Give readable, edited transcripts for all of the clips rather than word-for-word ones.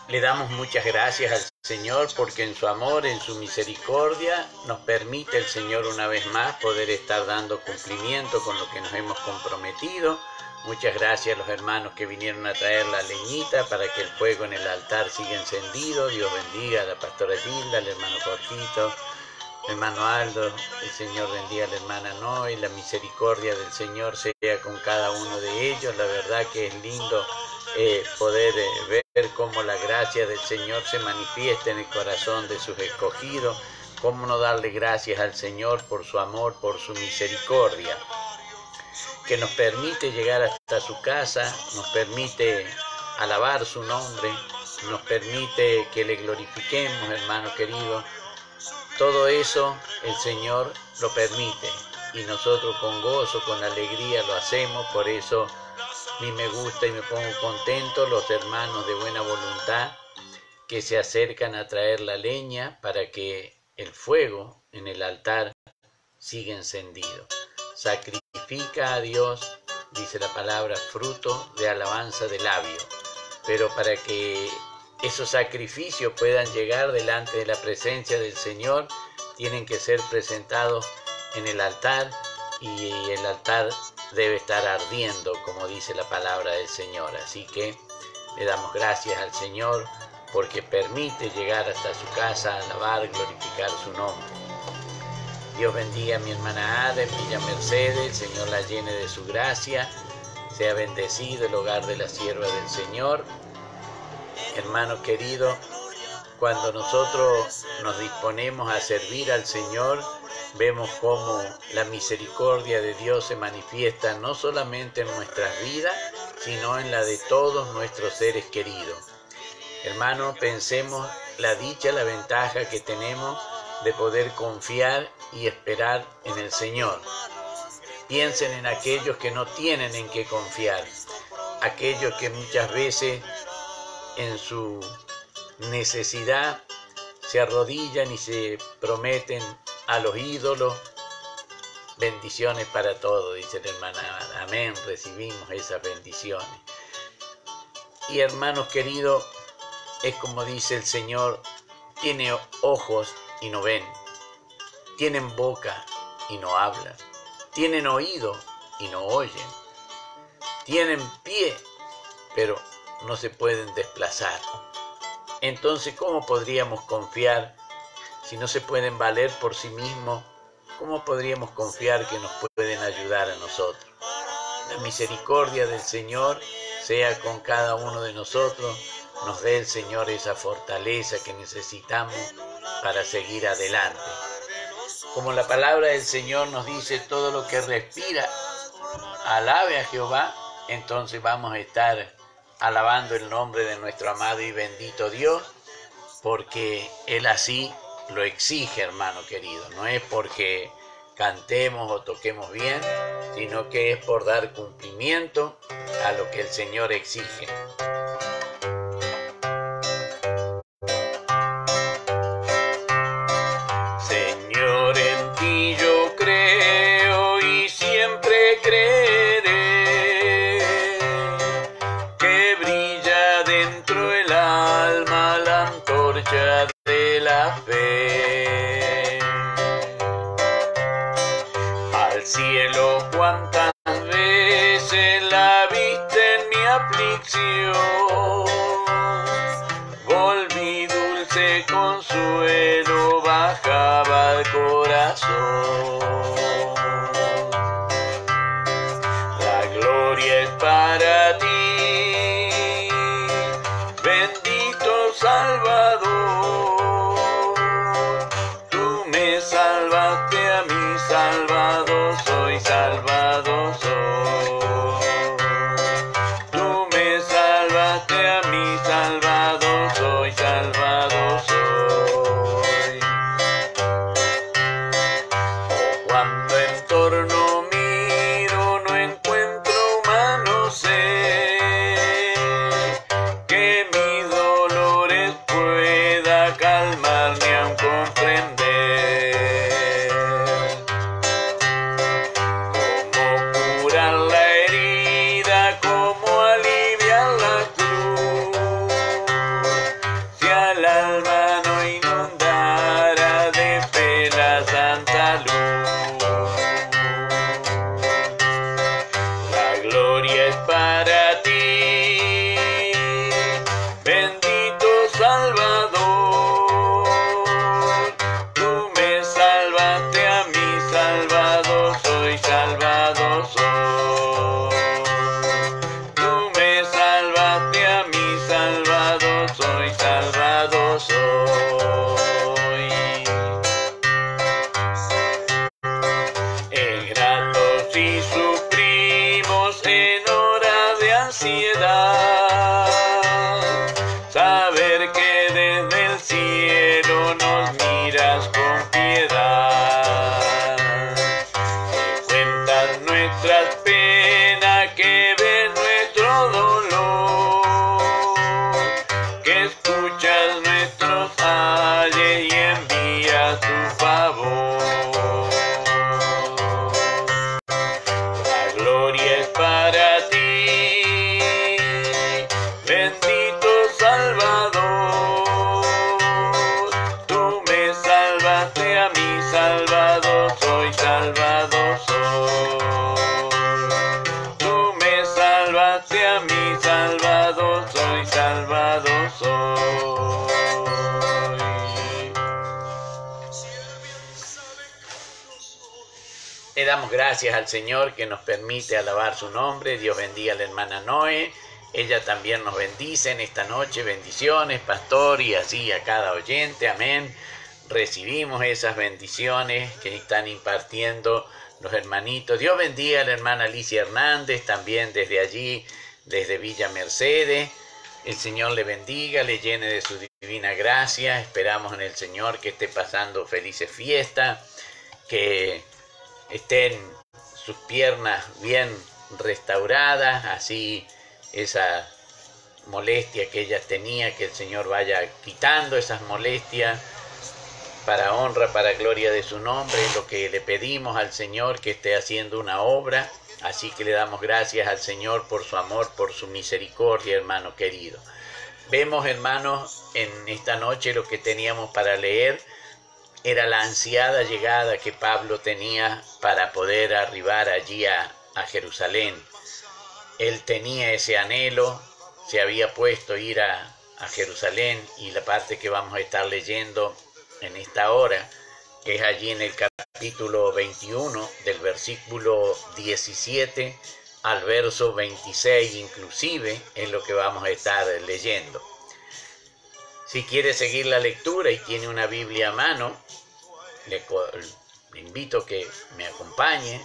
Le damos muchas gracias al Señor porque en su amor, en su misericordia, nos permite el Señor una vez más poder estar dando cumplimiento con lo que nos hemos comprometido. Muchas gracias a los hermanos que vinieron a traer la leñita para que el fuego en el altar siga encendido. Dios bendiga a la pastora Gilda, al hermano Jorgito, al hermano Aldo. El Señor bendiga a la hermana Noé. La misericordia del Señor sea con cada uno de ellos. La verdad que es lindo poder ver cómo la gracia del Señor se manifiesta en el corazón de sus escogidos. Cómo no darle gracias al Señor por su amor, por su misericordia, que nos permite llegar hasta su casa, nos permite alabar su nombre, nos permite que le glorifiquemos, hermano querido. Todo eso el Señor lo permite y nosotros con gozo, con alegría lo hacemos. Por eso a mí me gusta y me pongo contento los hermanos de buena voluntad que se acercan a traer la leña para que el fuego en el altar siga encendido. Sacrifica a Dios, dice la palabra, fruto de alabanza de labio. Pero para que esos sacrificios puedan llegar delante de la presencia del Señor, tienen que ser presentados en el altar y el altar debe estar ardiendo, como dice la palabra del Señor. Así que le damos gracias al Señor porque permite llegar hasta su casa, alabar, glorificar su nombre. Dios bendiga a mi hermana Ada en Villa Mercedes, el Señor la llene de su gracia, sea bendecido el hogar de la sierva del Señor. Hermano querido, cuando nosotros nos disponemos a servir al Señor, vemos cómo la misericordia de Dios se manifiesta no solamente en nuestras vidas, sino en la de todos nuestros seres queridos. Hermano, pensemos la dicha, la ventaja que tenemos de poder confiar y esperar en el Señor. Piensen en aquellos que no tienen en qué confiar, aquellos que muchas veces en su necesidad se arrodillan y se prometen a los ídolos. Bendiciones para todos, dice la hermana. Amén, recibimos esas bendiciones. Y hermanos queridos, es como dice el Señor, tiene ojos y no ven, tienen boca y no hablan, tienen oído y no oyen, tienen pie, pero no se pueden desplazar. Entonces, ¿cómo podríamos confiar si no se pueden valer por sí mismos? ¿Cómo podríamos confiar que nos pueden ayudar a nosotros? La misericordia del Señor sea con cada uno de nosotros. Nos dé el Señor esa fortaleza que necesitamos para seguir adelante. Como la palabra del Señor nos dice, todo lo que respira, alabe a Jehová. Entonces vamos a estar alabando el nombre de nuestro amado y bendito Dios, porque Él así lo exige, hermano querido. No es porque cantemos o toquemos bien, sino que es por dar cumplimiento a lo que el Señor exige. Señor, en ti yo creo y siempre creeré, que brilla dentro del alma la antorcha de la fe. Al cielo cuántas veces la viste en mi aflicción, volví dulce consuelo, bajaba al corazón. La gloria es para ti, bendito Salvador. Tú me salvaste a mí, salvado soy, salvado soy. Tú me salvaste a mí, salvado soy, salvado soy. Cuando en torno miro no encuentro humano ser que mis dolores pueda calmar ni aun comprender. Cómo curar la herida, cómo aliviar la cruz, saber que desde el cielo nos miras con piedad, que cuentas nuestras penas, que ves nuestro dolor, que escuchas nuestros ayes y envías tu favor. La gloria es para ti, bendito Salvador. Tú me salvaste a mí, Salvador soy, Salvador soy. Tú me salvaste a mí, Salvador soy, Salvador soy. Le damos gracias al Señor que nos permite alabar su nombre. Dios bendiga a la hermana Noé. Ella también nos bendice en esta noche. Bendiciones, pastor, y así a cada oyente. Amén. Recibimos esas bendiciones que están impartiendo los hermanitos. Dios bendiga a la hermana Alicia Hernández, también desde allí, desde Villa Mercedes. El Señor le bendiga, le llene de su divina gracia. Esperamos en el Señor que esté pasando felices fiestas, que estén sus piernas bien restauradas, así esa molestia que ella tenía, que el Señor vaya quitando esas molestias para honra, para gloria de su nombre. Lo que le pedimos al Señor, que esté haciendo una obra, así que le damos gracias al Señor por su amor, por su misericordia, hermano querido. Vemos, hermanos, en esta noche lo que teníamos para leer era la ansiada llegada que Pablo tenía para poder arribar allí a Jerusalén. Él tenía ese anhelo, se había puesto a ir a Jerusalén, y la parte que vamos a estar leyendo en esta hora es allí en el capítulo 21, del versículo 17 al verso 26 inclusive, es lo que vamos a estar leyendo. Si quiere seguir la lectura y tiene una Biblia a mano, le invito a que me acompañe,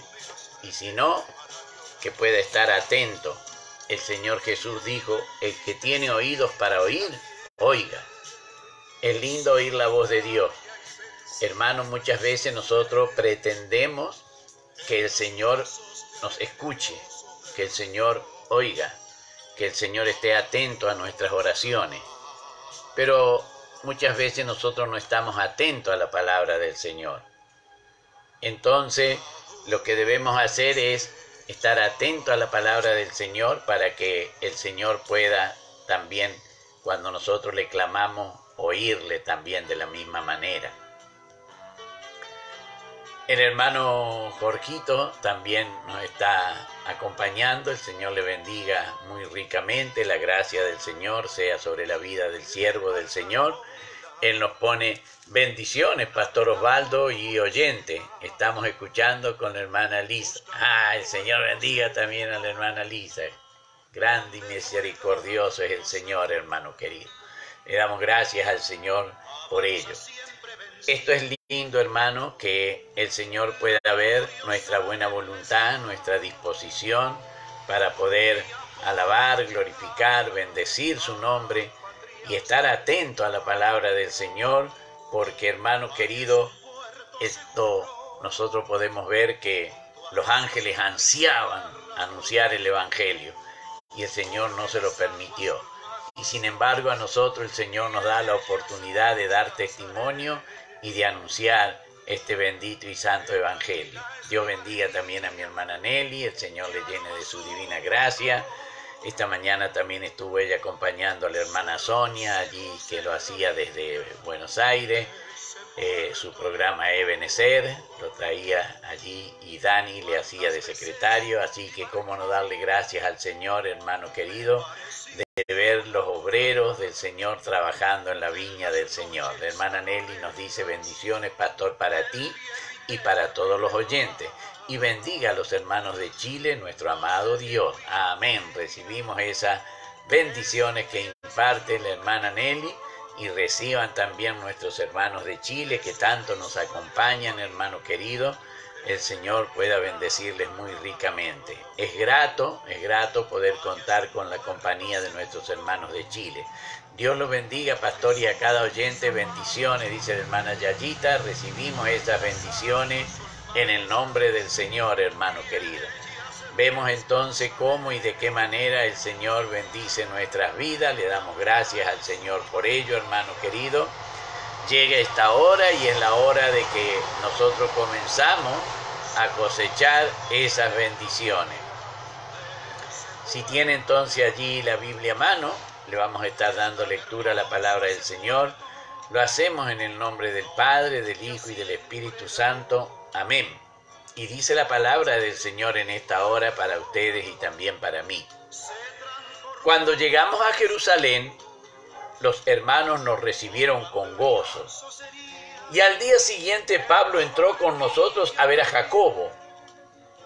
y si no, que pueda estar atento. El Señor Jesús dijo: el que tiene oídos para oír, oiga. Es lindo oír la voz de Dios. Hermanos, muchas veces nosotros pretendemos que el Señor nos escuche, que el Señor oiga, que el Señor esté atento a nuestras oraciones. Pero muchas veces nosotros no estamos atentos a la palabra del Señor. Entonces, lo que debemos hacer es estar atentos a la palabra del Señor, para que el Señor pueda también, cuando nosotros le clamamos, oírle también de la misma manera. El hermano Jorgito también nos está acompañando. El Señor le bendiga muy ricamente. La gracia del Señor sea sobre la vida del siervo del Señor. Él nos pone bendiciones, Pastor Osvaldo y oyente. Estamos escuchando con la hermana Lisa. El Señor bendiga también a la hermana Lisa. Grande y misericordioso es el Señor, hermano querido. Le damos gracias al Señor por ello. Esto es lindo, hermano, que el Señor pueda ver nuestra buena voluntad, nuestra disposición para poder alabar, glorificar, bendecir su nombre y estar atento a la palabra del Señor, porque, hermano querido, esto nosotros podemos ver que los ángeles ansiaban anunciar el Evangelio y el Señor no se lo permitió. Y sin embargo a nosotros el Señor nos da la oportunidad de dar testimonio y de anunciar este bendito y santo Evangelio. Dios bendiga también a mi hermana Nelly, el Señor le llene de su divina gracia. Esta mañana también estuvo ella acompañando a la hermana Sonia, allí que lo hacía desde Buenos Aires. Su programa Ebenecer lo traía allí y Dani le hacía de secretario. Así que cómo no darle gracias al Señor, hermano querido, de ver los obreros del Señor trabajando en la viña del Señor. La hermana Nelly nos dice: bendiciones, pastor, para ti y para todos los oyentes. Y bendiga a los hermanos de Chile, nuestro amado Dios. Amén. Recibimos esas bendiciones que imparte la hermana Nelly, y reciban también nuestros hermanos de Chile que tanto nos acompañan, hermano querido. El Señor pueda bendecirles muy ricamente. Es grato poder contar con la compañía de nuestros hermanos de Chile. Dios los bendiga, pastor, y a cada oyente, bendiciones, dice la hermana Yayita. Recibimos estas bendiciones en el nombre del Señor, hermano querido. Vemos entonces cómo y de qué manera el Señor bendice nuestras vidas. Le damos gracias al Señor por ello, hermano querido. Llega esta hora y es la hora de que nosotros comenzamos a cosechar esas bendiciones. Si tiene entonces allí la Biblia a mano, le vamos a estar dando lectura a la palabra del Señor. Lo hacemos en el nombre del Padre, del Hijo y del Espíritu Santo. Amén. Y dice la palabra del Señor en esta hora para ustedes y también para mí. Cuando llegamos a Jerusalén, los hermanos nos recibieron con gozo. Y al día siguiente Pablo entró con nosotros a ver a Jacobo,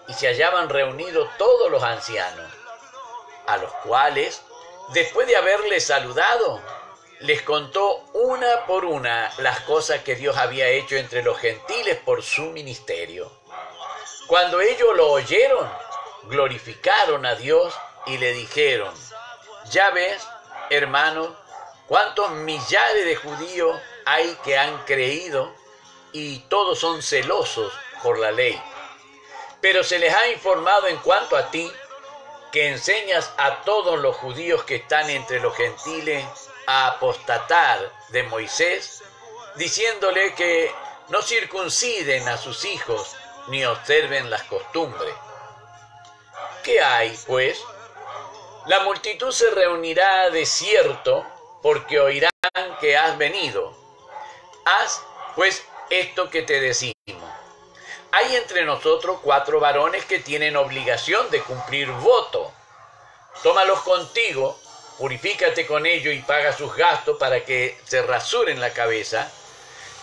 y se hallaban reunidos todos los ancianos, a los cuales, después de haberles saludado, les contó una por una las cosas que Dios había hecho entre los gentiles por su ministerio. Cuando ellos lo oyeron, glorificaron a Dios y le dijeron: ya ves, hermanos, cuántos millares de judíos hay que han creído y todos son celosos por la ley. Pero se les ha informado en cuanto a ti, que enseñas a todos los judíos que están entre los gentiles a apostatar de Moisés, diciéndole que no circunciden a sus hijos ni observen las costumbres. ¿Qué hay, pues? La multitud se reunirá de cierto, porque oirán que has venido. Haz, pues, esto que te decimos. Hay entre nosotros 4 varones que tienen obligación de cumplir voto. Tómalos contigo, purifícate con ellos y paga sus gastos para que se rasuren la cabeza,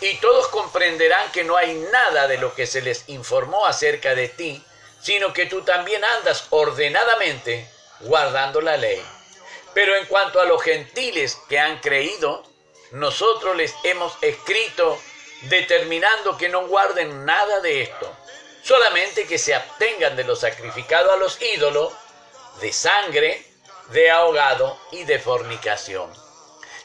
y todos comprenderán que no hay nada de lo que se les informó acerca de ti, sino que tú también andas ordenadamente guardando la ley. Pero en cuanto a los gentiles que han creído, nosotros les hemos escrito determinando que no guarden nada de esto, solamente que se abstengan de lo sacrificado a los ídolos, de sangre, de ahogado y de fornicación.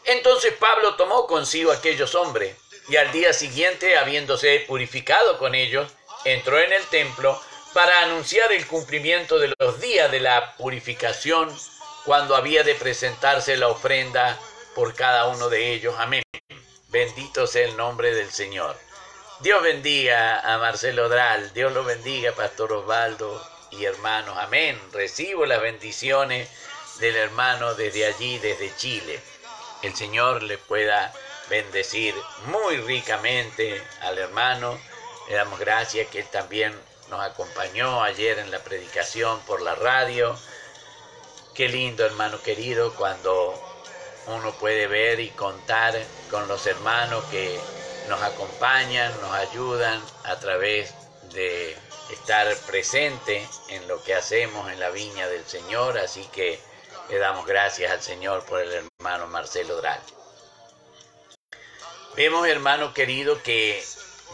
Entonces Pablo tomó consigo a aquellos hombres, y al día siguiente, habiéndose purificado con ellos, entró en el templo para anunciar el cumplimiento de los días de la purificación, cuando había de presentarse la ofrenda por cada uno de ellos. Amén. Bendito sea el nombre del Señor. Dios bendiga a Marcelo Dral. Dios lo bendiga, Pastor Osvaldo y hermanos. Amén. Recibo las bendiciones del hermano desde allí, desde Chile. El Señor le pueda bendecir muy ricamente al hermano. Le damos gracias que él también nos acompañó ayer en la predicación por la radio. Qué lindo, hermano querido, cuando uno puede ver y contar con los hermanos que nos acompañan, nos ayudan a través de estar presente en lo que hacemos en la viña del Señor. Así que le damos gracias al Señor por el hermano Marcelo Dral. Vemos, hermano querido, que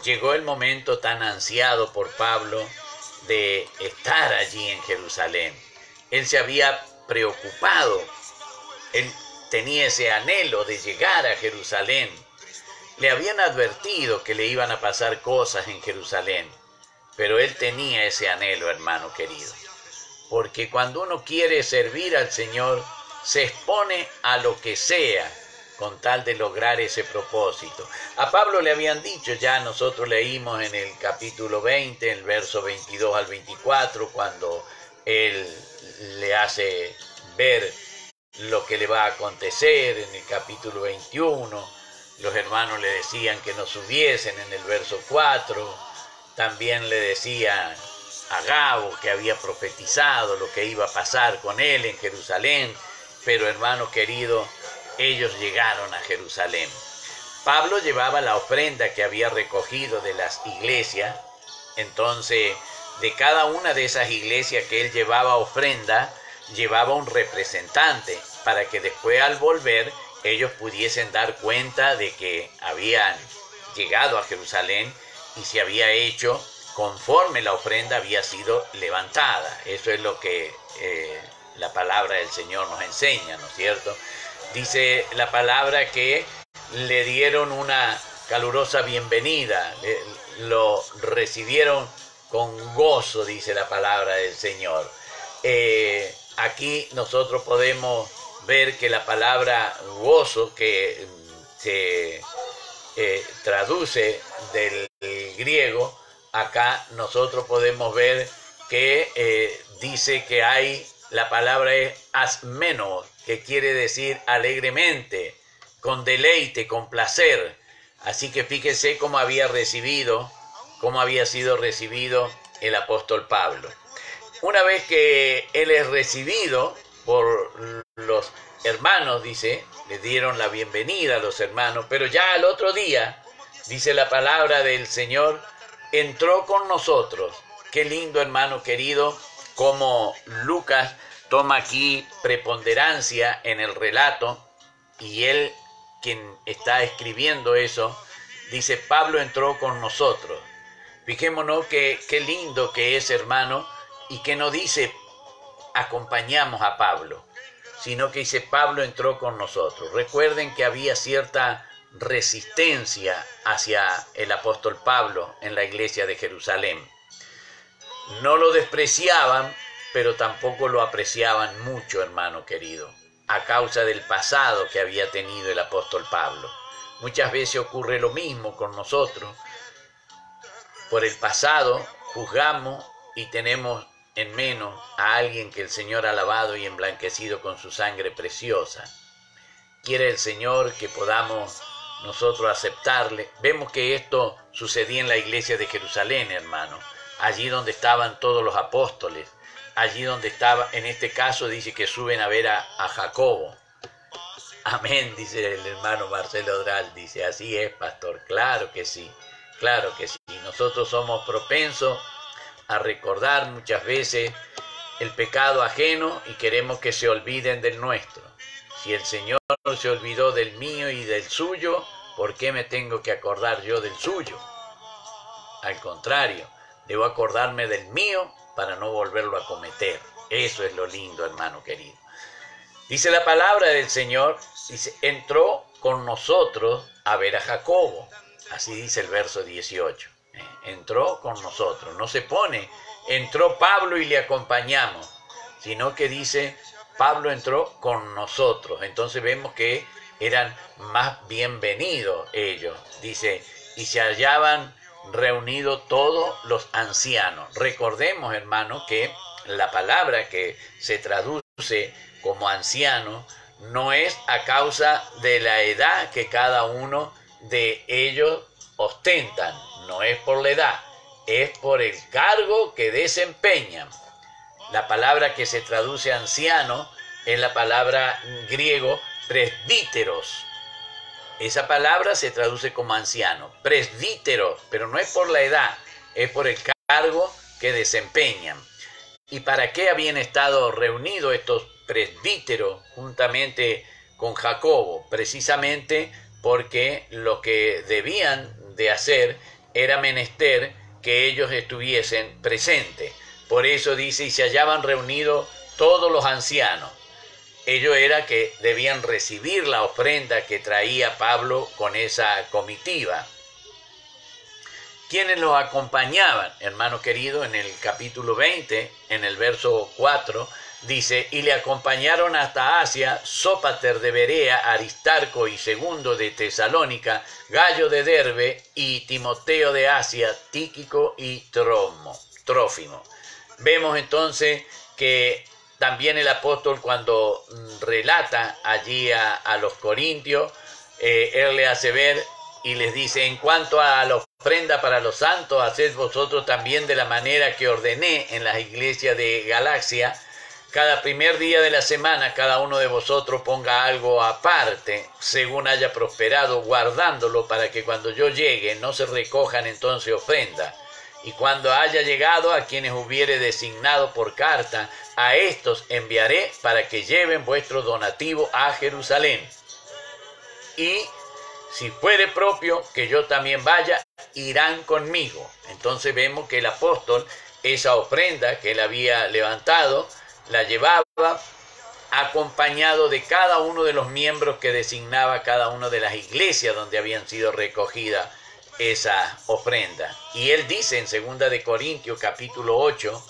llegó el momento tan ansiado por Pablo de estar allí en Jerusalén. Él se había preocupado, él tenía ese anhelo de llegar a Jerusalén. Le habían advertido que le iban a pasar cosas en Jerusalén, pero él tenía ese anhelo, hermano querido. Porque cuando uno quiere servir al Señor, se expone a lo que sea con tal de lograr ese propósito. A Pablo le habían dicho, ya nosotros leímos en el capítulo 20, el verso 22 al 24, cuando él le hace ver lo que le va a acontecer. En el capítulo 21, los hermanos le decían que no subiesen. En el verso 4, también le decían a Gabo que había profetizado lo que iba a pasar con él en Jerusalén. Pero, hermano querido, ellos llegaron a Jerusalén. Pablo llevaba la ofrenda que había recogido de las iglesias. Entonces, de cada una de esas iglesias que él llevaba ofrenda, llevaba un representante para que después, al volver, ellos pudiesen dar cuenta de que habían llegado a Jerusalén y se había hecho conforme la ofrenda había sido levantada. Eso es lo que la palabra del Señor nos enseña, ¿no es cierto? dice la palabra que le dieron una calurosa bienvenida, lo recibieron con gozo, dice la palabra del Señor. Aquí nosotros podemos ver que la palabra gozo, que se traduce del griego, acá nosotros podemos ver que dice que hay, la palabra es asmeno, que quiere decir alegremente, con deleite, con placer. Así que fíjese cómo había sido recibido el apóstol Pablo. Una vez que él es recibido por los hermanos, dice, le dieron la bienvenida a los hermanos, pero ya al otro día, dice la palabra del Señor, entró con nosotros. Qué lindo, hermano querido, como Lucas toma aquí preponderancia en el relato, y él, quien está escribiendo eso, dice, Pablo entró con nosotros. Fijémonos que qué lindo que es, hermano, y que no dice acompañamos a Pablo, sino que dice Pablo entró con nosotros. Recuerden que había cierta resistencia hacia el apóstol Pablo en la iglesia de Jerusalén. No lo despreciaban, pero tampoco lo apreciaban mucho, hermano querido, a causa del pasado que había tenido el apóstol Pablo. Muchas veces ocurre lo mismo con nosotros. Por el pasado juzgamos y tenemos en menos a alguien que el Señor ha lavado y emblanquecido con su sangre preciosa. Quiere el Señor que podamos nosotros aceptarle. Vemos que esto sucedía en la iglesia de Jerusalén, hermano, allí donde estaban todos los apóstoles, allí donde estaba, en este caso dice que suben a ver a Jacobo. Amén, dice el hermano Marcelo Odral, dice, así es, pastor, claro que sí, claro que sí. Nosotros somos propensos a recordar muchas veces el pecado ajeno y queremos que se olviden del nuestro. Si el Señor se olvidó del mío y del suyo, ¿por qué me tengo que acordar yo del suyo? Al contrario, debo acordarme del mío para no volverlo a cometer. Eso es lo lindo, hermano querido. Dice la palabra del Señor, dice, entró con nosotros a ver a Jacobo. Así dice el verso 18. Entró con nosotros. No se pone, entró Pablo y le acompañamos, sino que dice, Pablo entró con nosotros. Entonces vemos que eran más bienvenidos ellos. Dice, y se hallaban reunidos todos los ancianos. Recordemos, hermano, que la palabra que se traduce como anciano no es a causa de la edad que cada uno de ellos ostentan, no es por la edad, es por el cargo que desempeñan. La palabra que se traduce anciano es la palabra griego presbíteros. Esa palabra se traduce como anciano, presbítero, pero no es por la edad, es por el cargo que desempeñan. ¿Y para qué habían estado reunidos estos presbíteros juntamente con Jacobo? Precisamente porque lo que debían de hacer era menester que ellos estuviesen presentes. Por eso dice, y se hallaban reunidos todos los ancianos. Ello era que debían recibir la ofrenda que traía Pablo con esa comitiva. ¿Quiénes los acompañaban? Hermano querido, en el capítulo 20, en el verso 4, dice, y le acompañaron hasta Asia, Sópater de Berea, Aristarco y Segundo de Tesalónica, Gallo de Derbe y Timoteo de Asia, Tíquico y Trófimo. Vemos entonces que también el apóstol, cuando relata allí a los corintios, él le hace ver y les dice, en cuanto a la ofrenda para los santos, haced vosotros también de la manera que ordené en las iglesias de Galacia. Cada primer día de la semana, cada uno de vosotros ponga algo aparte, según haya prosperado, guardándolo para que cuando yo llegue no se recojan entonces ofrendas. Y cuando haya llegado a quienes hubiere designado por carta, a estos enviaré para que lleven vuestro donativo a Jerusalén. Y si fuere propio que yo también vaya, irán conmigo. Entonces vemos que el apóstol, esa ofrenda que él había levantado, la llevaba acompañado de cada uno de los miembros que designaba cada una de las iglesias donde habían sido recogidas esa ofrenda. Y él dice en 2 de Corintios capítulo 8,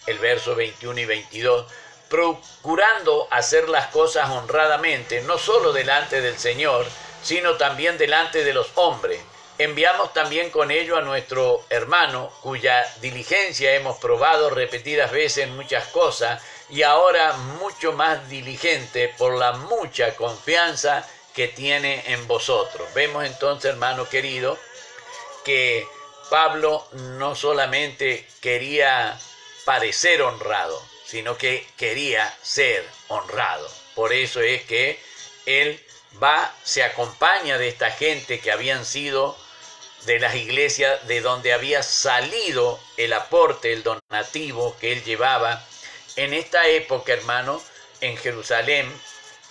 el verso 21 y 22, procurando hacer las cosas honradamente, no solo delante del Señor, sino también delante de los hombres. Enviamos también con ello a nuestro hermano, cuya diligencia hemos probado repetidas veces en muchas cosas, y ahora mucho más diligente por la mucha confianza que tiene en vosotros. Vemos entonces, hermano querido, que Pablo no solamente quería parecer honrado, sino que quería ser honrado. Por eso es que él se acompaña de esta gente que habían sido de las iglesias de donde había salido el aporte, el donativo que él llevaba. En esta época, hermano, en Jerusalén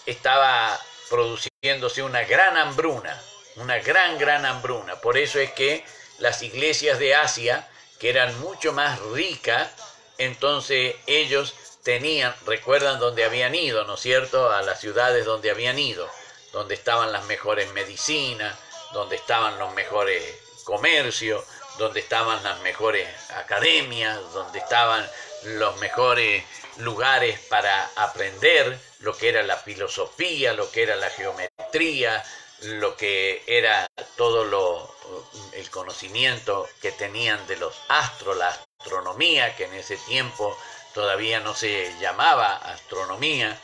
estaba produciéndose una gran hambruna, una gran hambruna. Por eso es que las iglesias de Asia, que eran mucho más ricas, entonces ellos recuerdan dónde habían ido, ¿no es cierto?, a las ciudades donde habían ido, donde estaban las mejores medicinas, donde estaban los mejores comercios, donde estaban las mejores academias, donde estaban los mejores lugares para aprender lo que era la filosofía, lo que era la geometría, lo que era todo el conocimiento que tenían de los astros, la astronomía, que en ese tiempo todavía no se llamaba astronomía.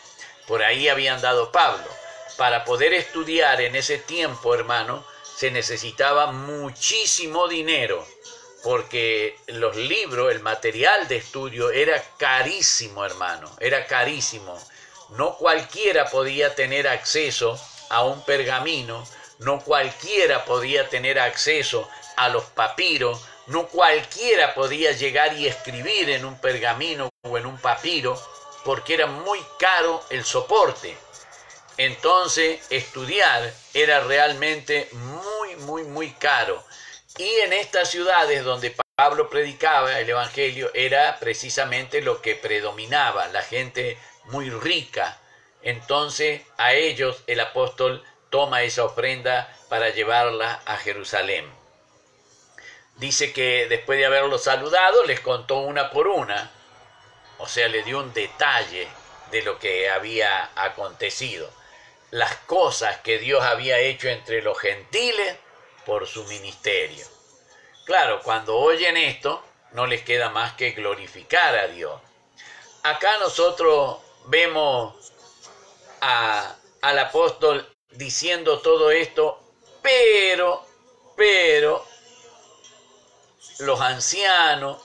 Por ahí había andado Pablo. Para poder estudiar en ese tiempo, hermano, se necesitaba muchísimo dinero, porque los libros, el material de estudio era carísimo, hermano, era carísimo. No cualquiera podía tener acceso a un pergamino, no cualquiera podía tener acceso a los papiros, no cualquiera podía llegar y escribir en un pergamino o en un papiro, porque era muy caro el soporte. Entonces, estudiar era realmente muy caro. Y en estas ciudades donde Pablo predicaba el evangelio era precisamente lo que predominaba, la gente muy rica. Entonces, a ellos el apóstol toma esa ofrenda para llevarla a Jerusalén. Dice que después de haberlos saludado, les contó una por una, o sea, le dio un detalle de lo que había acontecido, las cosas que Dios había hecho entre los gentiles por su ministerio. Claro, cuando oyen esto, no les queda más que glorificar a Dios. Acá nosotros vemos al apóstol diciendo todo esto, pero los ancianos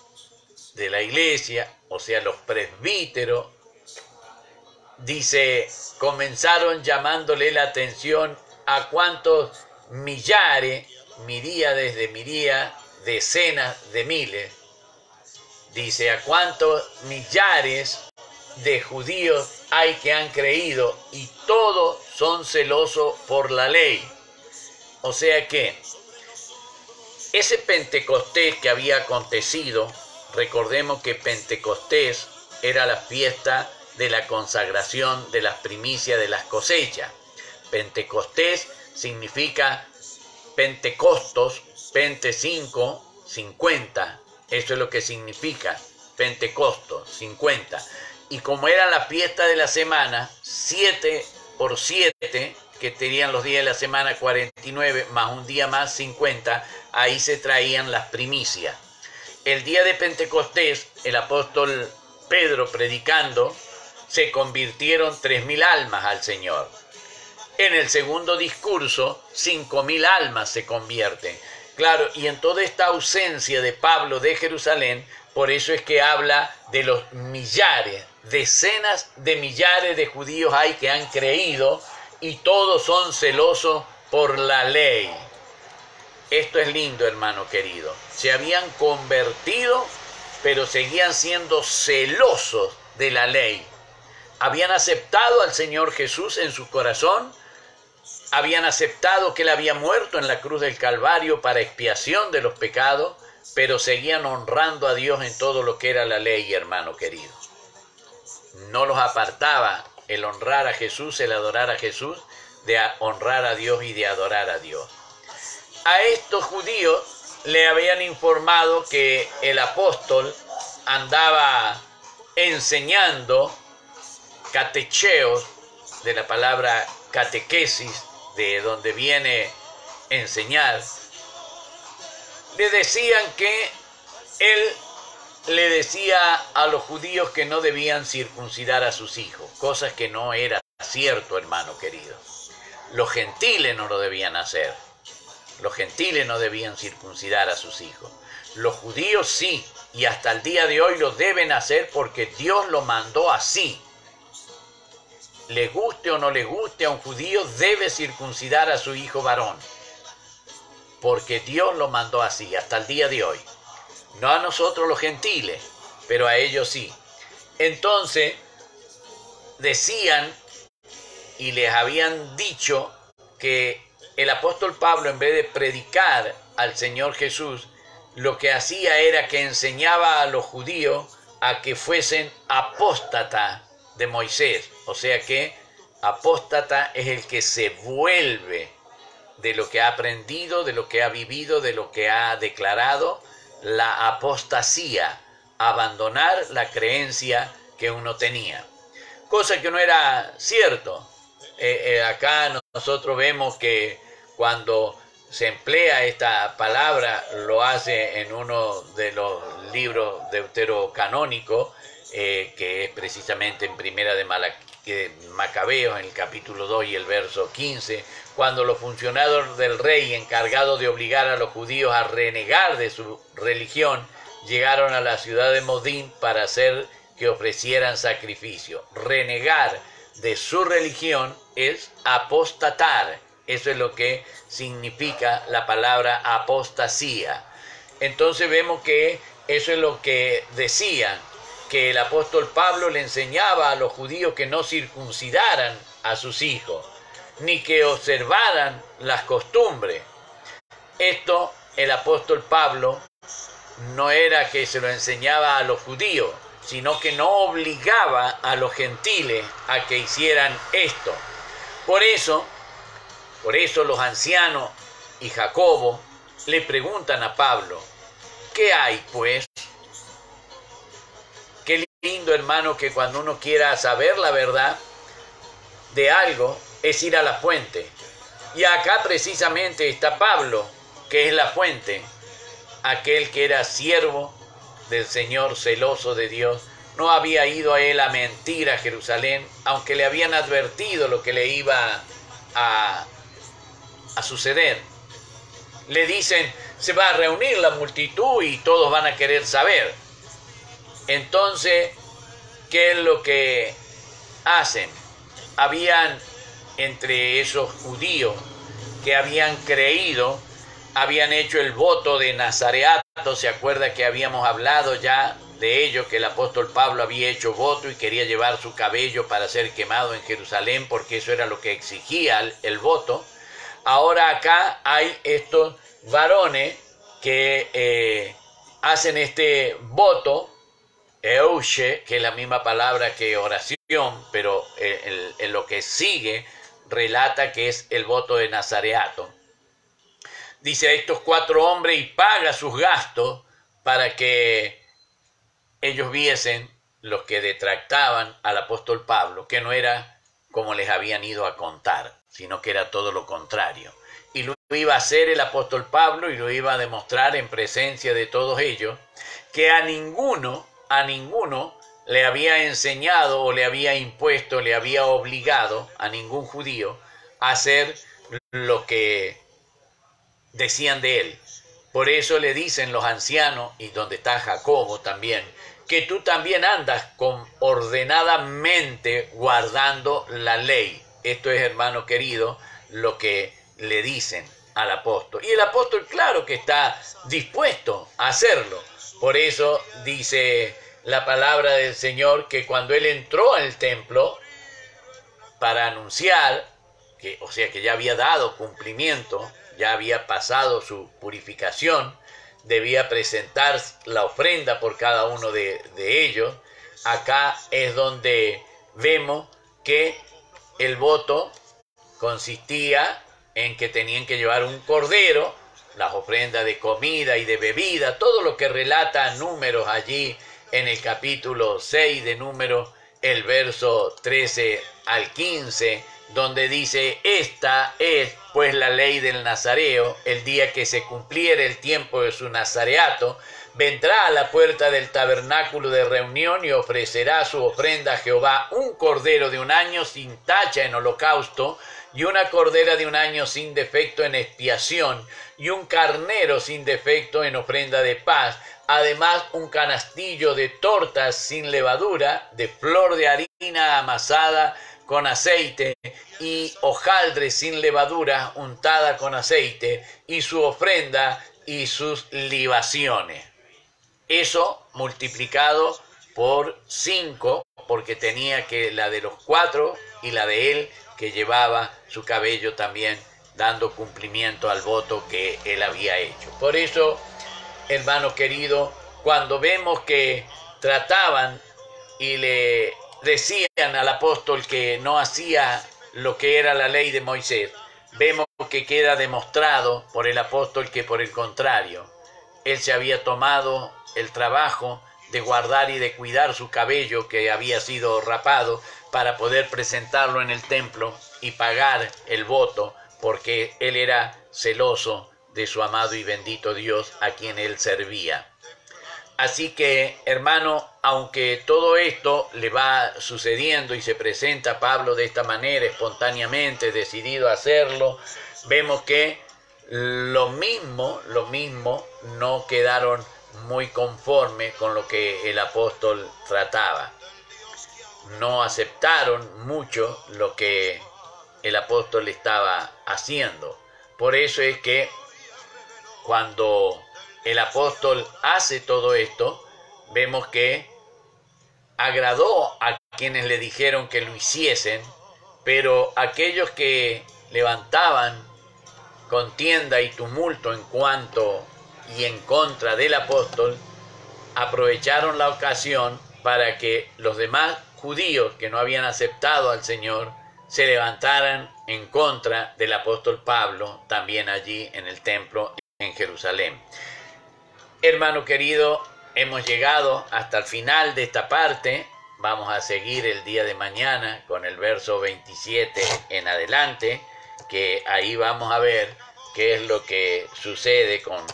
de la iglesia, o sea, los presbíteros, dice, comenzaron llamándole la atención a cuántos millares, miríades de miríades, decenas de miles, dice, a cuántos millares de judíos hay que han creído y todos son celosos por la ley. O sea que ese Pentecostés que había acontecido, recordemos que Pentecostés era la fiesta de la consagración de las primicias de las cosechas. Pentecostés significa Pentecostos, Pente 5, 50. Eso es lo que significa Pentecostos, 50. Y como era la fiesta de la semana, 7 por 7, que tenían los días de la semana 49, más un día más 50, ahí se traían las primicias. El día de Pentecostés, el apóstol Pedro predicando, se convirtieron 3.000 almas al Señor. En el segundo discurso, 5.000 almas se convierten. Claro, y en toda esta ausencia de Pablo de Jerusalén, por eso es que habla de los millares, decenas de millares de judíos hay que han creído y todos son celosos por la ley. Esto es lindo, hermano querido. Se habían convertido, pero seguían siendo celosos de la ley. Habían aceptado al Señor Jesús en su corazón, habían aceptado que Él había muerto en la cruz del Calvario para expiación de los pecados, pero seguían honrando a Dios en todo lo que era la ley, hermano querido. No los apartaba el honrar a Jesús, el adorar a Jesús, de honrar a Dios y de adorar a Dios. A estos judíos le habían informado que el apóstol andaba enseñando catecheos, de la palabra catequesis, de donde viene enseñar. Le decían que él le decía a los judíos que no debían circuncidar a sus hijos, cosas que no era cierto, hermano querido. Los gentiles no lo debían hacer. Los gentiles no debían circuncidar a sus hijos. Los judíos sí, y hasta el día de hoy lo deben hacer porque Dios lo mandó así. Le guste o no le guste, a un judío debe circuncidar a su hijo varón, porque Dios lo mandó así, hasta el día de hoy. No a nosotros los gentiles, pero a ellos sí. Entonces, decían y les habían dicho que el apóstol Pablo, en vez de predicar al Señor Jesús, lo que hacía era que enseñaba a los judíos a que fuesen apóstatas de Moisés. O sea que apóstata es el que se vuelve de lo que ha aprendido, de lo que ha vivido, de lo que ha declarado. La apostasía, abandonar la creencia que uno tenía, cosa que no era cierto. Acá nosotros vemos que cuando se emplea esta palabra, lo hace en uno de los libros deuterocanónicos, que es precisamente en Primera de Macabeos, en el capítulo 2 y el verso 15, cuando los funcionarios del rey encargados de obligar a los judíos a renegar de su religión, llegaron a la ciudad de Modín para hacer que ofrecieran sacrificio. Renegar de su religión es apostatar. Eso es lo que significa la palabra apostasía. Entonces vemos que eso es lo que decían, que el apóstol Pablo le enseñaba a los judíos que no circuncidaran a sus hijos, ni que observaran las costumbres. Esto el apóstol Pablo no era que se lo enseñaba a los judíos, sino que no obligaba a los gentiles a que hicieran esto. Por eso los ancianos y Jacobo le preguntan a Pablo, ¿qué hay pues? Qué lindo, hermano, que cuando uno quiera saber la verdad de algo, es ir a la fuente. Y acá precisamente está Pablo, que es la fuente, aquel que era siervo del Señor, celoso de Dios. No había ido a él a mentir a Jerusalén, aunque le habían advertido lo que le iba a suceder. Le dicen, se va a reunir la multitud y todos van a querer saber. Entonces, ¿qué es lo que hacen? Habían entre esos judíos que habían creído, habían hecho el voto de Nazareato. Se acuerda que habíamos hablado ya de ello, que el apóstol Pablo había hecho voto y quería llevar su cabello para ser quemado en Jerusalén, porque eso era lo que exigía el voto. Ahora acá hay estos varones que hacen este voto, euche, que es la misma palabra que oración, pero en lo que sigue relata que es el voto de Nazareato. Dice a estos 4 hombres y paga sus gastos para que ellos viesen, los que detractaban al apóstol Pablo, que no era como les habían ido a contar, sino que era todo lo contrario. Y lo iba a hacer el apóstol Pablo y lo iba a demostrar en presencia de todos ellos, que a ninguno le había enseñado o le había impuesto, le había obligado a ningún judío a hacer lo que decían de él. Por eso le dicen los ancianos, y donde está Jacobo también, que tú también andas ordenadamente guardando la ley. Esto es, hermano querido, lo que le dicen al apóstol. Y el apóstol, claro que está dispuesto a hacerlo. Por eso dice la palabra del Señor que cuando él entró al templo para anunciar, o sea que ya había dado cumplimiento, ya había pasado su purificación, debía presentar la ofrenda por cada uno de ellos. Acá es donde vemos que el voto consistía en que tenían que llevar un cordero, las ofrendas de comida y de bebida, todo lo que relata Números allí en el capítulo 6 de Números, el verso 13 al 15, donde dice: esta es pues la ley del nazareo, el día que se cumpliere el tiempo de su nazareato, vendrá a la puerta del tabernáculo de reunión y ofrecerá su ofrenda a Jehová un cordero de un año sin tacha en holocausto, y una cordera de un año sin defecto en expiación, y un carnero sin defecto en ofrenda de paz, además un canastillo de tortas sin levadura, de flor de harina amasada con aceite, y hojaldre sin levadura untada con aceite, y su ofrenda y sus libaciones. Eso multiplicado por 5, porque tenía que la de los 4 y la de él, que llevaba su cabello también, dando cumplimiento al voto que él había hecho. Por eso, hermano querido, cuando vemos que trataban y le decían al apóstol que no hacía lo que era la ley de Moisés, vemos que queda demostrado por el apóstol que, por el contrario, él se había tomado el trabajo de guardar y de cuidar su cabello, que había sido rapado, para poder presentarlo en el templo y pagar el voto, porque él era celoso de su amado y bendito Dios a quien él servía. Así que, hermano, aunque todo esto le va sucediendo y se presenta a Pablo de esta manera, espontáneamente, decidido a hacerlo, vemos que lo mismo no quedaron muy conformes con lo que el apóstol trataba. No aceptaron mucho lo que el apóstol estaba haciendo. Por eso es que cuando el apóstol hace todo esto, vemos que agradó a quienes le dijeron que lo hiciesen, pero aquellos que levantaban contienda y tumulto en cuanto y en contra del apóstol, aprovecharon la ocasión para que los demás judíos que no habían aceptado al Señor se levantaran en contra del apóstol Pablo, también allí en el templo en Jerusalén. Hermano querido, hemos llegado hasta el final de esta parte. Vamos a seguir el día de mañana con el verso 27 en adelante, que ahí vamos a ver qué es lo que sucede con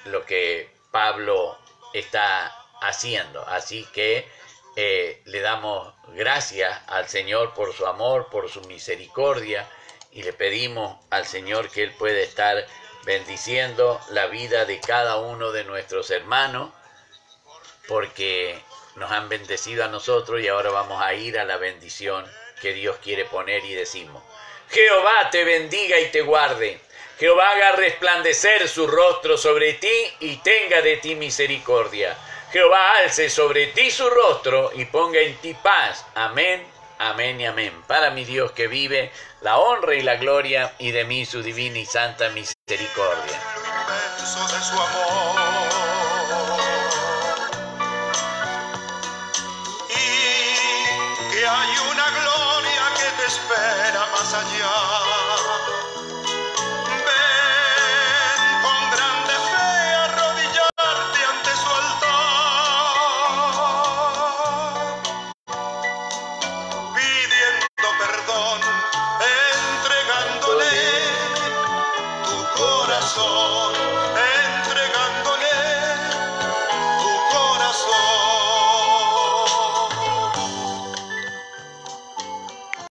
lo que Pablo está haciendo. Así que le damos gracias al Señor por su amor, por su misericordia, y le pedimos al Señor que Él pueda estar bendiciendo la vida de cada uno de nuestros hermanos, porque nos han bendecido a nosotros y ahora vamos a ir a la bendición que Dios quiere poner, y decimos: Jehová te bendiga y te guarde. Jehová haga resplandecer su rostro sobre ti y tenga de ti misericordia. Jehová alce sobre ti su rostro y ponga en ti paz. Amén, amén y amén. Para mi Dios que vive, la honra y la gloria, y de mí su divina y santa misericordia. Y que hay una gloria que te espera más allá